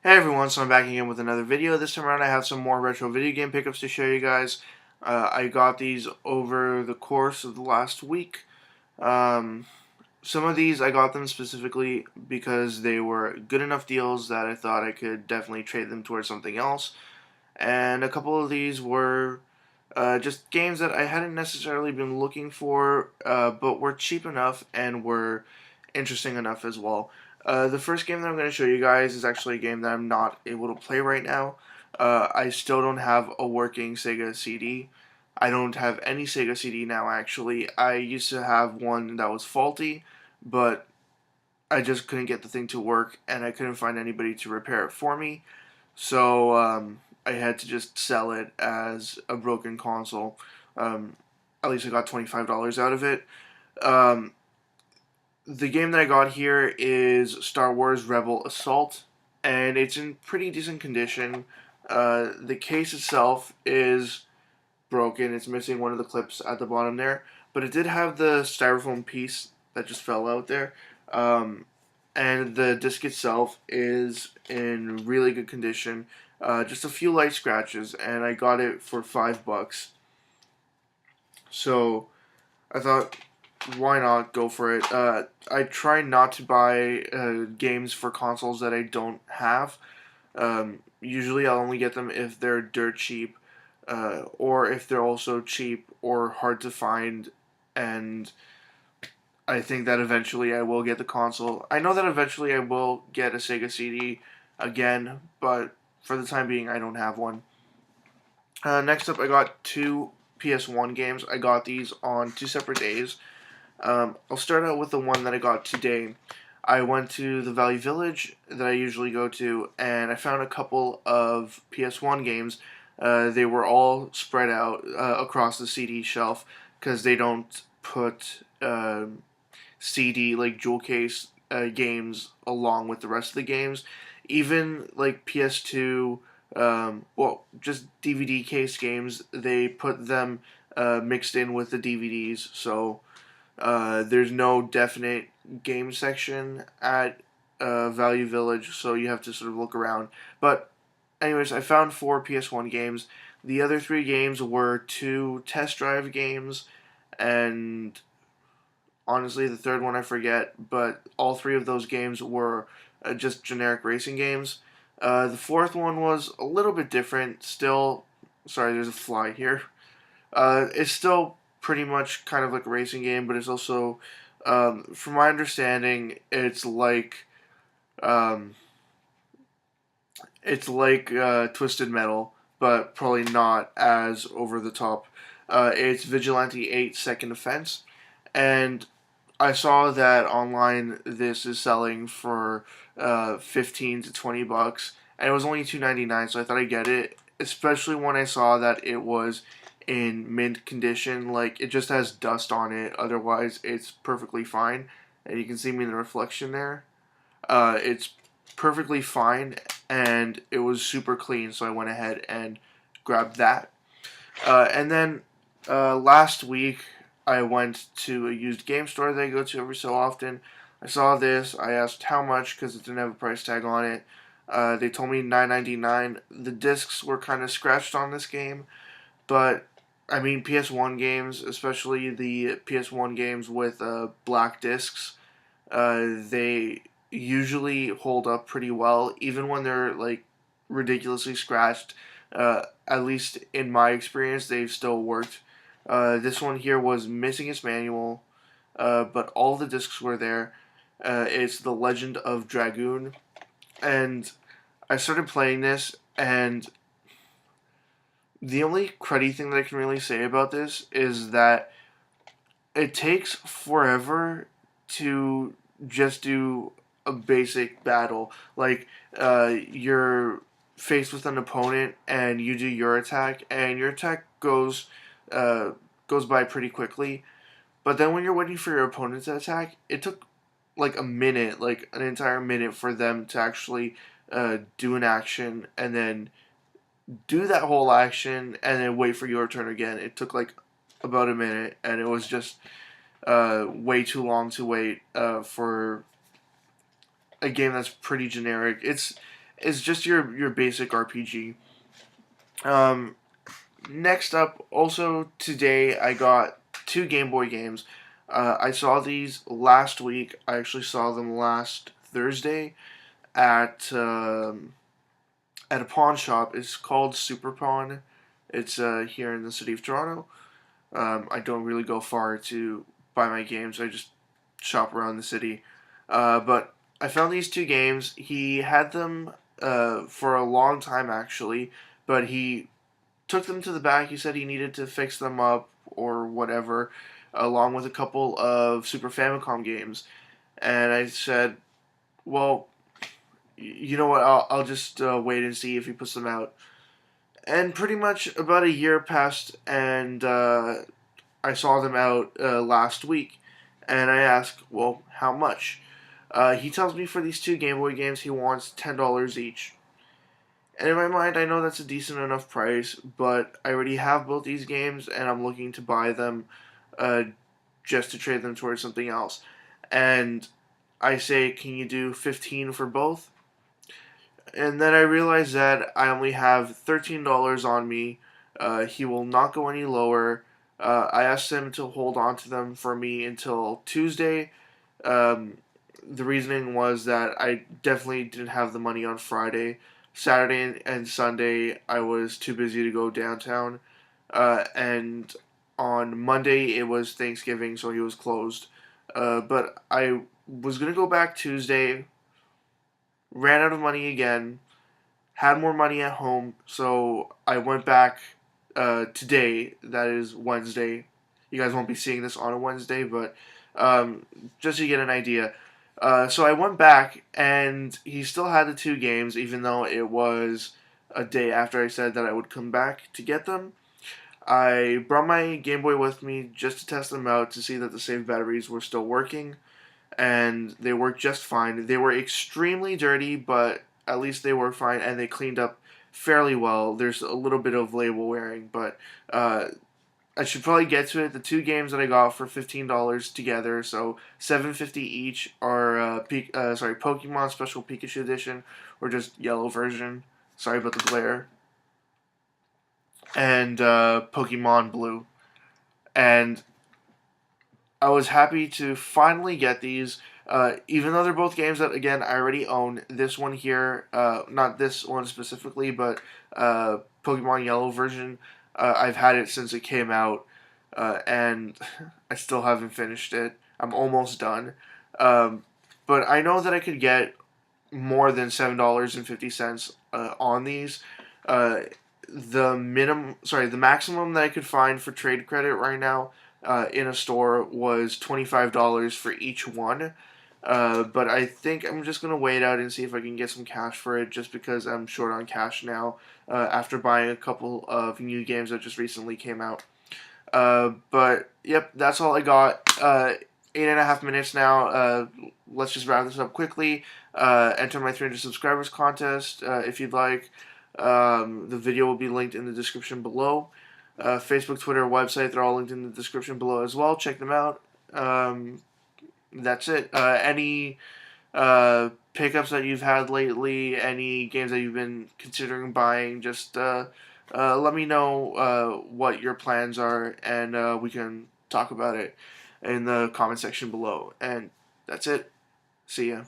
Hey everyone, so I'm back again with another video. This time around I have some more retro video game pickups to show you guys. I got these over the course of the last week. Um, some of these I got them specifically because they were good enough deals that I thought I could definitely trade them towards something else. And a couple of these were just games that I hadn't necessarily been looking for, but were cheap enough and were interesting enough as well. The first game that I'm going to show you guys is actually a game that I'm not able to play right now. I still don't have a working Sega CD. I don't have any Sega CD now, actually. I used to have one that was faulty, but I just couldn't get the thing to work, and I couldn't find anybody to repair it for me. So I had to just sell it as a broken console. Um, at least I got $25 out of it. Um, the game that I got here is Star Wars Rebel Assault, and it's in pretty decent condition. The case itself is broken. It's missing one of the clips at the bottom there, but it did have the styrofoam piece that just fell out there. Um, and the disc itself is in really good condition. Just a few light scratches, and I got it for $5. So I thought, why not go for it? I try not to buy games for consoles that I don't have. Usually, I'll only get them if they're dirt cheap, or if they're also cheap or hard to find, and I think that eventually I will get the console. I know that eventually I will get a Sega CD again, but for the time being, I don't have one. Next up, I got two PS1 games. I got these on two separate days. I'll start out with the one that I got today. I went to the Value Village that I usually go to, and I found a couple of PS1 games. They were all spread out across the CD shelf because they don't put CD like jewel case games along with the rest of the games. Even like PS2, well, just DVD case games, they put them mixed in with the DVDs. So there's no definite game section at Value Village, so you have to sort of look around. But anyways, I found four PS1 games. The other three games were two test drive games, and honestly, the third one I forget, but all three of those games were just generic racing games. The fourth one was a little bit different. Still, sorry, there's a fly here. It's still pretty much kind of like a racing game, but it's also, from my understanding, um, it's like Twisted Metal, but probably not as over the top. It's Vigilante 8 Second Offense, and I saw that online this is selling for 15 to $20, and it was only $2.99, so I thought I'd get it. Especially when I saw that it was in mint condition, like it just has dust on it. Otherwise, it's perfectly fine, and you can see me in the reflection there. It's perfectly fine, and it was super clean, so I went ahead and grabbed that. And then last week, I went to a used game store that I go to every so often. I saw this. I asked how much because it didn't have a price tag on it. They told me $9.99. The discs were kind of scratched on this game, but I mean PS1 games, especially the PS1 games with black discs, they usually hold up pretty well, even when they're like ridiculously scratched. At least in my experience, they've still worked. This one here was missing its manual, but all the discs were there. It's The Legend of Dragoon, and I started playing this, and the only cruddy thing that I can really say about this is that it takes forever to just do a basic battle. Like, you're faced with an opponent and you do your attack, and your attack uh, goes by pretty quickly. But then when you're waiting for your opponent to attack, it took like a minute, like an entire minute, for them to actually do an action and then do that whole action and then wait for your turn again. It took like about a minute, and it was just way too long to wait for a game that's pretty generic. is just your basic RPG. Um, Next up, also today I got two Game Boy games. I saw these last week. I actually saw them last Thursday at at a pawn shop. It's called Super Pawn. It's here in the city of Toronto. I don't really go far to buy my games. I just shop around the city. But I found these two games. He had them for a long time actually, but he took them to the back. He said he needed to fix them up or whatever, along with a couple of Super Famicom games. And I said, well, you know what? I'll just wait and see if he puts them out. And pretty much about a year passed, and I saw them out last week. And I asked, well, how much? He tells me for these two Game Boy games, he wants $10 each. And in my mind, I know that's a decent enough price, but I already have both these games, and I'm looking to buy them uh, just to trade them towards something else. And I say, can you do 15 for both? And then I realize that I only have $13 on me. He will not go any lower. I asked him to hold on to them for me until Tuesday. Um, the reasoning was that I definitely didn't have the money on Friday. Saturday and Sunday, I was too busy to go downtown. And on Monday, it was Thanksgiving, so he was closed. But I was going to go back Tuesday, ran out of money again, had more money at home, so I went back today. That is Wednesday. You guys won't be seeing this on a Wednesday, but just to get an idea. So I went back, and he still had the two games, even though it was a day after I said that I would come back to get them. I brought my Game Boy with me just to test them out to see that the save batteries were still working, and they worked just fine. They were extremely dirty, but at least they were fine, and they cleaned up fairly well. There's a little bit of label wearing, but I should probably get to it. The two games that I got for $15 together, so $7.50 each, are Pokemon Special Pikachu Edition, or just yellow version. Sorry about the glare. And Pokemon Blue. And I was happy to finally get these, even though they're both games that, again, I already own. This one here, not this one specifically, but Pokemon Yellow version, I've had it since it came out, and I still haven't finished it. I'm almost done. But I know that I could get more than $7.50 on these. Uh, the maximum that I could find for trade credit right now in a store was $25 for each one. But I think I'm just gonna wait out and see if I can get some cash for it, just because I'm short on cash now after buying a couple of new games that just recently came out. But yep, that's all I got. 8.5 minutes now. Let's just wrap this up quickly. Enter my 300 subscribers contest if you'd like. The video will be linked in the description below. Facebook, Twitter, website, they're all linked in the description below as well. Check them out. That's it. Any pickups that you've had lately, any games that you've been considering buying, just let me know what your plans are, and we can talk about it in the comment section below. And that's it. See ya.